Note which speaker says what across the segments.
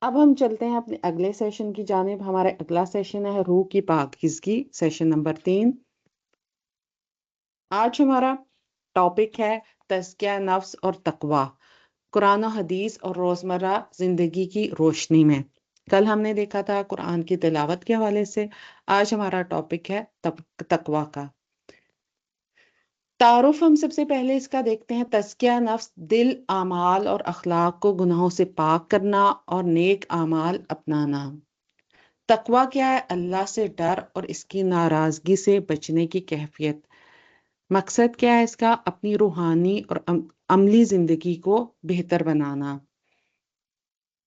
Speaker 1: اب ہم چلتے ہیں اپنے اگلے سیشن کی جانب. ہمارا اگلا سیشن ہے روح کی پاکیزگی، سیشن نمبر 3. آج ہمارا ٹاپک ہے تزکیہ نفس اور تقوی، قرآن و حدیث اور روزمرہ زندگی کی روشنی میں. کل ہم نے دیکھا تھا قرآن کی تلاوت کے حوالے سے. آج ہمارا ٹاپک ہے تقوی کا تعارف. ہم سب سے پہلے اس کا دیکھتے ہیں. تزکیہ نفس دل، اعمال اور اخلاق کو گناہوں سے پاک کرنا اور نیک اعمال اپنانا. تقوی کیا ہے؟ اللہ سے ڈر اور اس کی ناراضگی سے بچنے کی کیفیت. مقصد کیا ہے اس کا؟ اپنی روحانی اور عملی زندگی کو بہتر بنانا.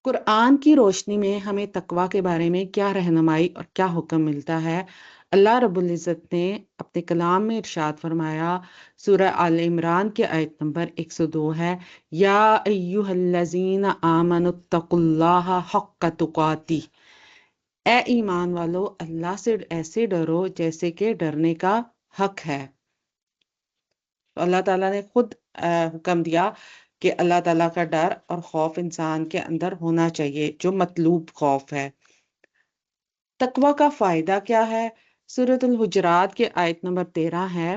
Speaker 1: قرآن کی روشنی میں ہمیں تقوی کے بارے میں کیا رہنمائی اور کیا حکم ملتا ہے؟ اللہ رب العزت نے اپنے کلام میں ارشاد فرمایا، سورہ آل عمران کی آیت نمبر 102 ہے، یا ایھا الذین آمنوا اتقوا اللہ حق تقاتہ. اے ایمان والو، اللہ سے ایسے ڈرو جیسے کہ ڈرنے کا حق ہے. تو اللہ تعالیٰ نے خود حکم دیا کہ اللہ تعالیٰ کا ڈر اور خوف انسان کے اندر ہونا چاہیے، جو مطلوب خوف ہے. تقوی کا فائدہ کیا ہے؟ سورۃ الحجرات کے آیت نمبر 13 ہے.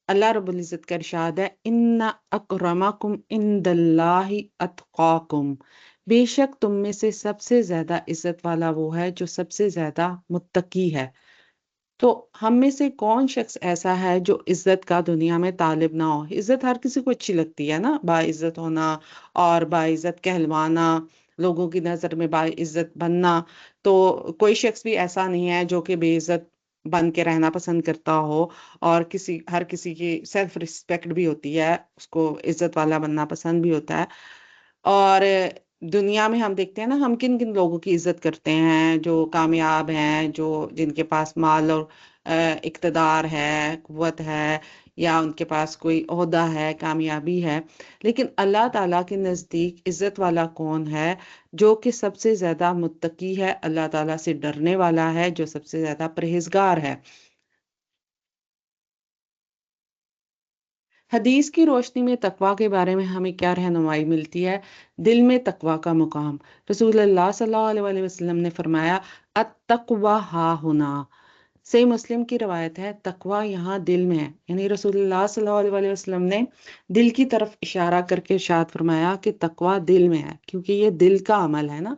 Speaker 1: اللہ رب العزت کا ارشاد ہے، ان اکرمکم عند اللہ اتقاکم. بے شک تم میں سے سب سے زیادہ عزت والا وہ ہے جو سب سے زیادہ متقی ہے. تو ہم میں سے کون شخص ایسا ہے جو عزت کا دنیا میں طالب نہ ہو؟ عزت ہر کسی کو اچھی لگتی ہے نا، باعزت ہونا اور باعزت کہلوانا، لوگوں کی نظر میں باعزت بننا. تو کوئی شخص بھی ایسا نہیں ہے جو کہ بے عزت بن کے رہنا پسند کرتا ہو، اور ہر کسی کی سیلف ریسپیکٹ بھی ہوتی ہے، اس کو عزت والا بننا پسند بھی ہوتا ہے. اور دنیا میں ہم دیکھتے ہیں نا، ہم کن کن لوگوں کی عزت کرتے ہیں؟ جو کامیاب ہیں، جن کے پاس مال اور اقتدار ہے، قوت ہے، یا ان کے پاس کوئی عہدہ ہے، کامیابی ہے. لیکن اللہ تعالیٰ کے نزدیک عزت والا کون ہے؟ جو کہ سب سے زیادہ متقی ہے، اللہ تعالیٰ سے ڈرنے والا ہے، جو سب سے زیادہ پرہیزگار ہے. حدیث کی روشنی میں تقوی کے بارے میں ہمیں کیا رہنمائی ملتی ہے؟ دل میں تقوی کا مقام. رسول اللہ صلی اللہ علیہ وسلم نے فرمایا، التقوی ہا ہنا. صحیح مسلم کی روایت ہے، تقوی یہاں دل میں ہے. یعنی رسول اللہ صلی اللہ علیہ وسلم نے دل کی طرف اشارہ کر کے ارشاد فرمایا کہ تقوی دل میں ہے، کیونکہ یہ دل کا عمل ہے نا،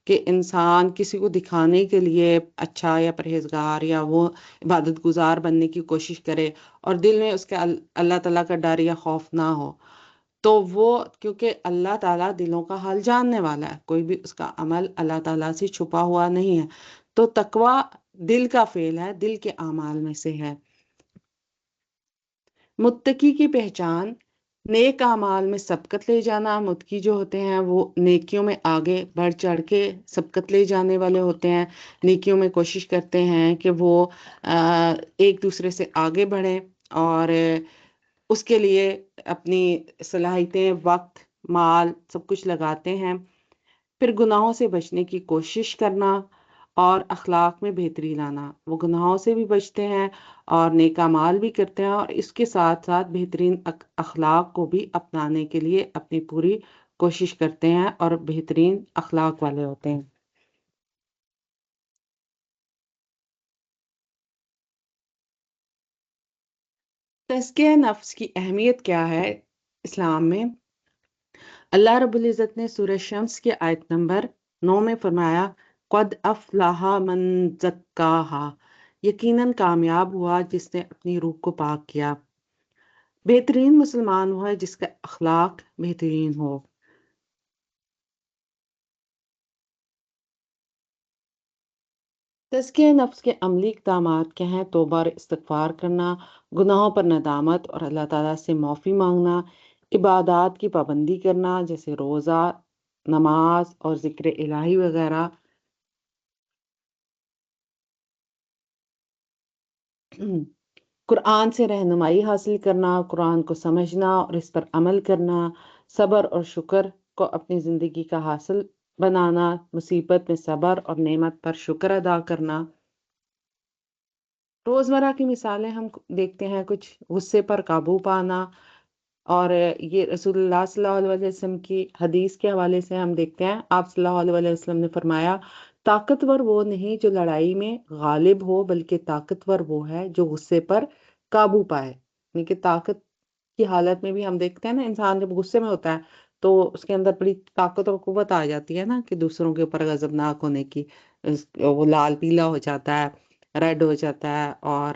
Speaker 1: کہ انسان کسی کو دکھانے کے لیے اچھا یا پرہیزگار یا وہ عبادت گزار بننے کی کوشش کرے، اور دل میں اس کے اللہ تعالیٰ کا ڈر یا خوف نہ ہو، تو وہ، کیونکہ اللہ تعالیٰ دلوں کا حال جاننے والا ہے، کوئی بھی اس کا عمل اللہ تعالیٰ سے چھپا ہوا نہیں ہے. تو تقوی دل کا فعل ہے، دل کے اعمال میں سے ہے. متقی کی پہچان نیک اعمال میں سبقت لے جانا. متقی جو ہوتے ہیں وہ نیکیوں میں آگے بڑھ چڑھ کے سبقت لے جانے والے ہوتے ہیں، نیکیوں میں کوشش کرتے ہیں کہ وہ ایک دوسرے سے آگے بڑھیں، اور اس کے لیے اپنی صلاحیتیں، وقت، مال سب کچھ لگاتے ہیں. پھر گناہوں سے بچنے کی کوشش کرنا اور اخلاق میں بہتری لانا. وہ گناہوں سے بھی بچتے ہیں اور نیک اعمال بھی کرتے ہیں، اور اس کے ساتھ ساتھ بہترین اخلاق کو بھی اپنانے کے لیے اپنی پوری کوشش کرتے ہیں اور بہترین اخلاق والے ہوتے ہیں. تزکیہ نفس کی اہمیت کیا ہے اسلام میں؟ اللہ رب العزت نے سورہ شمس کی آیت نمبر 9 میں فرمایا، قد افلح من زکاہا. یقیناً کامیاب ہوا جس نے اپنی روح کو پاک کیا. بہترین مسلمان وہ ہے جس کا اخلاق بہترین ہو. تزکیہ نفس کے عملی اقدامات کیا ہیں؟ توبہ اور استغفار کرنا، گناہوں پر ندامت اور اللہ تعالیٰ سے معافی مانگنا، عبادات کی پابندی کرنا جیسے روزہ، نماز اور ذکر الہی وغیرہ، قرآن سے رہنمائی حاصل کرنا، قرآن کو سمجھنا اور اس پر عمل کرنا، صبر اور شکر کو اپنی زندگی کا حاصل بنانا، مصیبت میں صبر اور نعمت پر شکر ادا کرنا. روزمرہ کی مثالیں ہم دیکھتے ہیں، کچھ غصے پر قابو پانا، اور یہ رسول اللہ صلی اللہ علیہ وسلم کی حدیث کے حوالے سے ہم دیکھتے ہیں، آپ صلی اللہ علیہ وسلم نے فرمایا، طاقتور وہ نہیں جو لڑائی میں غالب ہو، بلکہ طاقتور وہ ہے جو غصے پر قابو پائے۔ یعنی کہ طاقت کی حالت میں بھی ہم دیکھتے ہیں نا، انسان جب غصے میں ہوتا ہے تو اس کے اندر بڑی طاقت اور قوت آ جاتی ہے نا، کہ دوسروں کے اوپر غضبناک ہونے کی، وہ لال پیلا ہو جاتا ہے، ریڈ ہو جاتا ہے، اور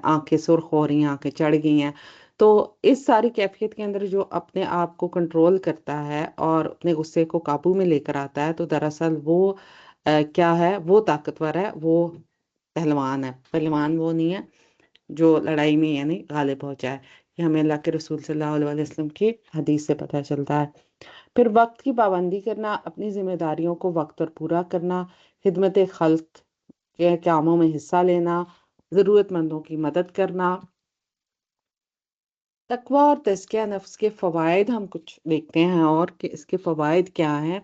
Speaker 1: آنکھیں سرخ ہو رہی ہیں، آنکھیں چڑھ گئی ہیں۔ تو اس ساری کیفیت کے اندر جو اپنے آپ کو کنٹرول کرتا ہے اور اپنے غصے کو قابو میں لے کر آتا ہے، تو دراصل وہ کیا ہے، وہ طاقتور ہے، وہ پہلوان ہے۔ پہلوان وہ نہیں ہے جو لڑائی میں یعنی غالب ہو جائے۔ یہ ہمیں اللہ کے رسول صلی اللہ علیہ وسلم کی حدیث سے پتہ چلتا ہے۔ پھر وقت کی پابندی کرنا، اپنی ذمہ داریوں کو وقت پر پورا کرنا، خدمت خلق کے کاموں میں حصہ لینا، ضرورت مندوں کی مدد کرنا۔ تقوی اور تزکیہ نفس کے فوائد ہم کچھ دیکھتے ہیں، اور کہ اس کے فوائد کیا ہیں۔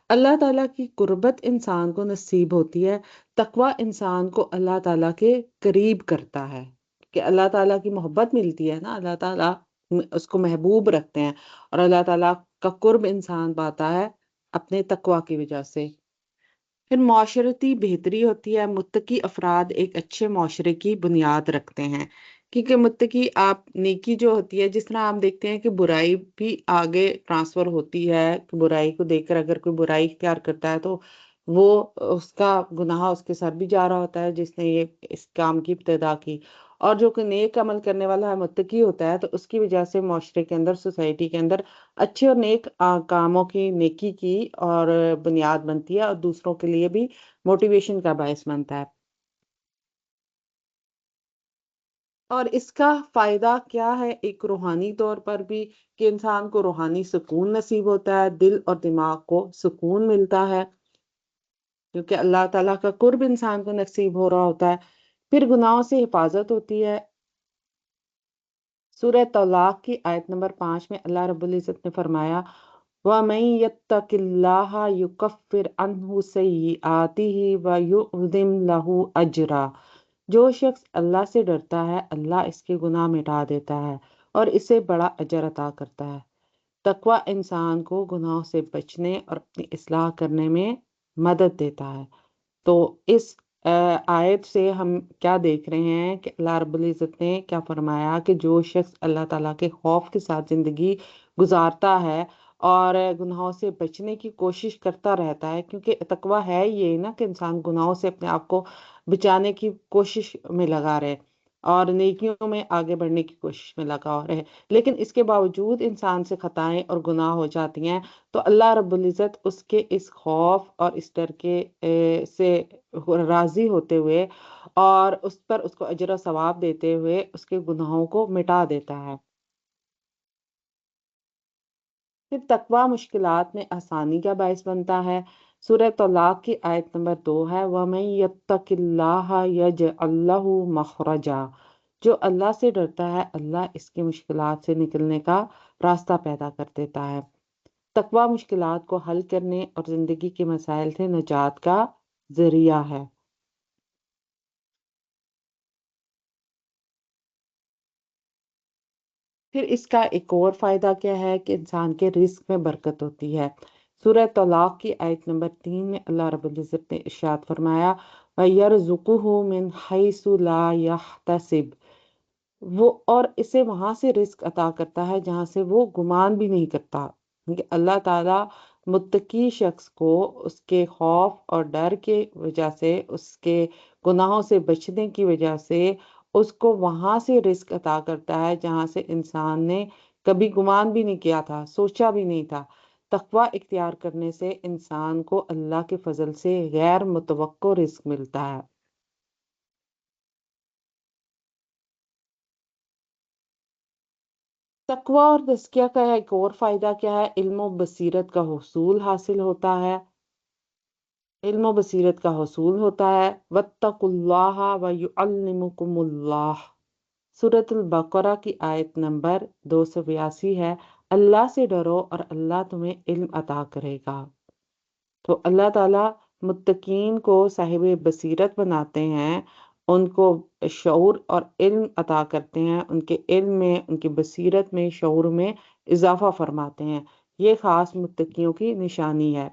Speaker 1: اللہ تعالیٰ کی قربت انسان کو نصیب ہوتی ہے۔ تقوی انسان کو اللہ تعالیٰ کے قریب کرتا ہے، کہ اللہ تعالیٰ کی محبت ملتی ہے نا، اللہ تعالیٰ اس کو محبوب رکھتے ہیں، اور اللہ تعالیٰ کا قرب انسان پاتا ہے اپنے تقوی کی وجہ سے۔ پھر معاشرتی بہتری ہوتی ہے، متقی افراد ایک اچھے معاشرے کی بنیاد رکھتے ہیں، کیونکہ متقی آپ نیکی جو ہوتی ہے، جس طرح ہم دیکھتے ہیں کہ برائی بھی آگے ٹرانسفر ہوتی ہے، کہ برائی کو دیکھ کر اگر کوئی برائی اختیار کرتا ہے تو وہ اس کا گناہ اس کے ساتھ بھی جا رہا ہوتا ہے جس نے یہ اس کام کی ابتدا کی، اور جو کوئی نیک عمل کرنے والا ہے، متقی ہوتا ہے، تو اس کی وجہ سے معاشرے کے اندر، سوسائٹی کے اندر اچھے اور نیک کاموں کی، نیکی کی اور بنیاد بنتی ہے، اور دوسروں کے لیے بھی موٹیویشن کا باعث بنتا ہے۔ اور اس کا فائدہ کیا ہے ایک روحانی طور پر بھی، کہ انسان کو روحانی سکون نصیب ہوتا ہے، دل اور دماغ کو سکون ملتا ہے، کیونکہ اللہ تعالیٰ کا قرب انسان کو نصیب ہو رہا ہوتا ہے۔ پھر گناہوں سے حفاظت ہوتی ہے۔ سورہ طلاق کی آیت نمبر 5 میں اللہ رب العزت نے فرمایا، وَمَن يَتَّقِ اللَّهَ يُكَفِّرْ عَنْهُ سَيِّئَاتِهِ وَيُعْظِمْ لَهُ أَجْرًا۔ جو شخص اللہ سے ڈرتا ہے، اللہ اس کے گناہ مٹا دیتا ہے اور اسے بڑا اجر عطا کرتا ہے۔ تقوی انسان کو گناہوں سے بچنے اور اپنی اصلاح کرنے میں مدد دیتا ہے۔ تو اس آیت سے ہم کیا دیکھ رہے ہیں کہ اللہ رب العزت نے کیا فرمایا، کہ جو شخص اللہ تعالیٰ کے خوف کے ساتھ زندگی گزارتا ہے اور گناہوں سے بچنے کی کوشش کرتا رہتا ہے، کیونکہ تقوی ہے یہ نا، کہ انسان گناہوں سے اپنے آپ کو بچانے کی کوشش میں لگا رہے اور نیکیوں میں آگے بڑھنے کی کوشش میں لگا رہے، لیکن اس کے باوجود انسان سے خطائیں اور گناہ ہو جاتی ہیں، تو اللہ رب العزت اس کے اس خوف اور اس ڈر کے سے راضی ہوتے ہوئے اور اس پر اس کو اجر و ثواب دیتے ہوئے اس کے گناہوں کو مٹا دیتا ہے۔ پھر تقوی مشکلات میں آسانی کا باعث بنتا ہے۔ سورہ طلاق کی آیت نمبر 2 ہے، وَمَن يَتَّقِ اللَّهَ يَجْعَل لَّهُ مَخْرَجًا۔ جو اللہ سے ڈرتا ہے، اللہ اس کی مشکلات سے نکلنے کا راستہ پیدا کر دیتا ہے۔ تقوی مشکلات کو حل کرنے اور زندگی کے مسائل سے نجات کا ذریعہ ہے۔ پھر اس کا ایک اور فائدہ کیا ہے، کہ انسان کے رزق میں برکت ہوتی ہے۔ سورہ طلاق کی آیت نمبر 3 میں اللہ رب العزت نے ارشاد فرمایا، وَيَرْزُقُهُ مِنْ حَيْثُ لَا يَحْتَسِبُ۔ وہ اور اسے وہاں سے رزق عطا کرتا ہے جہاں سے وہ گمان بھی نہیں کرتا۔ کیونکہ اللہ تعالیٰ متقی شخص کو اس کے خوف اور ڈر کے وجہ سے، اس کے گناہوں سے بچنے کی وجہ سے، اس کو وہاں سے رزق عطا کرتا ہے جہاں سے انسان نے کبھی گمان بھی نہیں کیا تھا، سوچا بھی نہیں تھا۔ تقوی اختیار کرنے سے انسان کو اللہ کے فضل سے غیر متوقع رزق ملتا ہے۔ تقوی اور تزکیہ کا ایک اور فائدہ کیا ہے، علم و بصیرت کا حصول حاصل ہوتا ہے۔ علم و بصیرت کا حصول ہوتا ہے۔ وَاتَّقُوا اللَّهَ وَيُعَلِّمُكُمُ اللَّهُ۔ سورۃ البقرہ کی آیت نمبر 282 ہے، اللہ سے ڈرو اور اللہ تمہیں علم عطا کرے گا۔ تو اللہ تعالیٰ متقین کو صاحب بصیرت بناتے ہیں، ان کو شعور اور علم عطا کرتے ہیں، ان کے علم میں، ان کی بصیرت میں، شعور میں اضافہ فرماتے ہیں۔ یہ خاص متقیوں کی نشانی ہے۔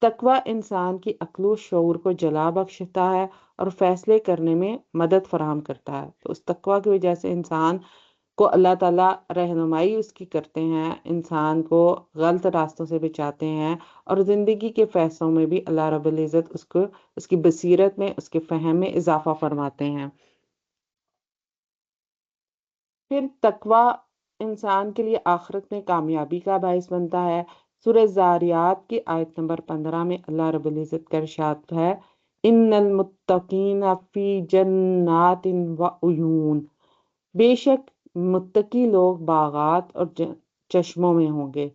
Speaker 1: تقوی انسان کی عقل و شعور کو جلا بخشتا ہے اور فیصلے کرنے میں مدد فراہم کرتا ہے۔ تو اس تقوی کی وجہ سے انسان کو اللہ تعالیٰ رہنمائی اس کی کرتے ہیں، انسان کو غلط راستوں سے بچاتے ہیں، اور زندگی کے فیصلوں میں بھی اللہ رب العزت اس کی بصیرت میں، اس کے فہم میں اضافہ فرماتے ہیں۔ پھر تقوی انسان کے لیے آخرت میں کامیابی کا باعث بنتا ہے۔ سورہ زاریات کی آیت نمبر 15 میں اللہ رب العزت کا ارشاد ہے، ان المتقین فی جنات و عیون، بے شک متقی لوگ باغات اور چشموں میں ہوں گے۔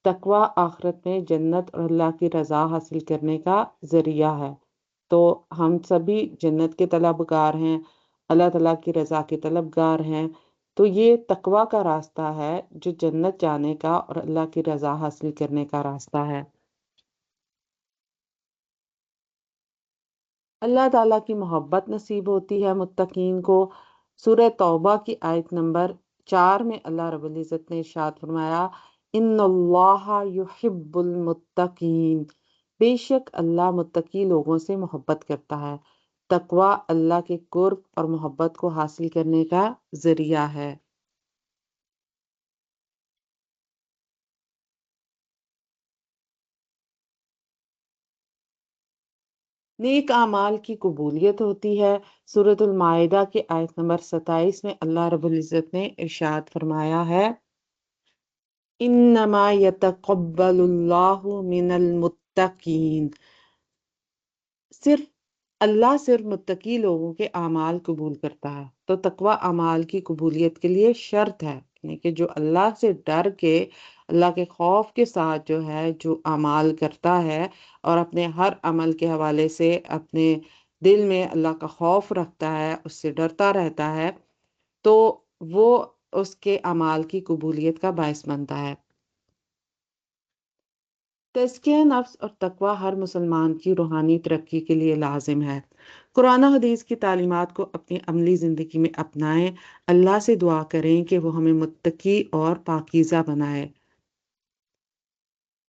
Speaker 1: تقوی آخرت میں جنت اور اللہ کی رضا حاصل کرنے کا ذریعہ ہے۔ تو ہم سبھی جنت کے طلبگار ہیں، اللہ تعالیٰ کی رضا کے طلبگار ہیں۔ تو یہ تقوی کا راستہ ہے جو جنت جانے کا اور اللہ کی رضا حاصل کرنے کا راستہ ہے۔ اللہ تعالیٰ کی محبت نصیب ہوتی ہے متقین کو۔ سورہ توبہ کی آیت نمبر 4 میں اللہ رب العزت نے ارشاد فرمایا، ان اللہ یحب المتقین، بے شک اللہ متقی لوگوں سے محبت کرتا ہے۔ تقوی اللہ کے قرب اور محبت کو حاصل کرنے کا ذریعہ ہے۔ نیک اعمال کی قبولیت ہوتی ہے۔ سورۃ المائدہ کے آیت نمبر 27 میں اللہ رب العزت نے ارشاد فرمایا ہے، انما یتقبل اللہ من المتقین، صرف متقی لوگوں کے اعمال قبول کرتا ہے۔ تو تقوی اعمال کی قبولیت کے لیے شرط ہے، یعنی کہ جو اللہ سے ڈر کے، اللہ کے خوف کے ساتھ جو اعمال کرتا ہے اور اپنے ہر عمل کے حوالے سے اپنے دل میں اللہ کا خوف رکھتا ہے، اس سے ڈرتا رہتا ہے، تو وہ اس کے اعمال کی قبولیت کا باعث بنتا ہے۔ تزکیہ نفس اور تقوی ہر مسلمان کی روحانی ترقی کے لیے لازم ہے۔ قرآن و حدیث کی تعلیمات کو اپنی عملی زندگی میں اپنائیں، اللہ سے دعا کریں کہ وہ ہمیں متقی اور پاکیزہ بنائے۔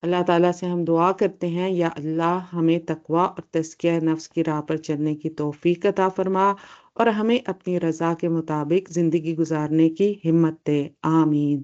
Speaker 1: اللہ تعالیٰ سے ہم دعا کرتے ہیں، یا اللہ ہمیں تقوی اور تزکیہ نفس کی راہ پر چلنے کی توفیق عطا فرما اور ہمیں اپنی رضا کے مطابق زندگی گزارنے کی ہمت دے، آمین۔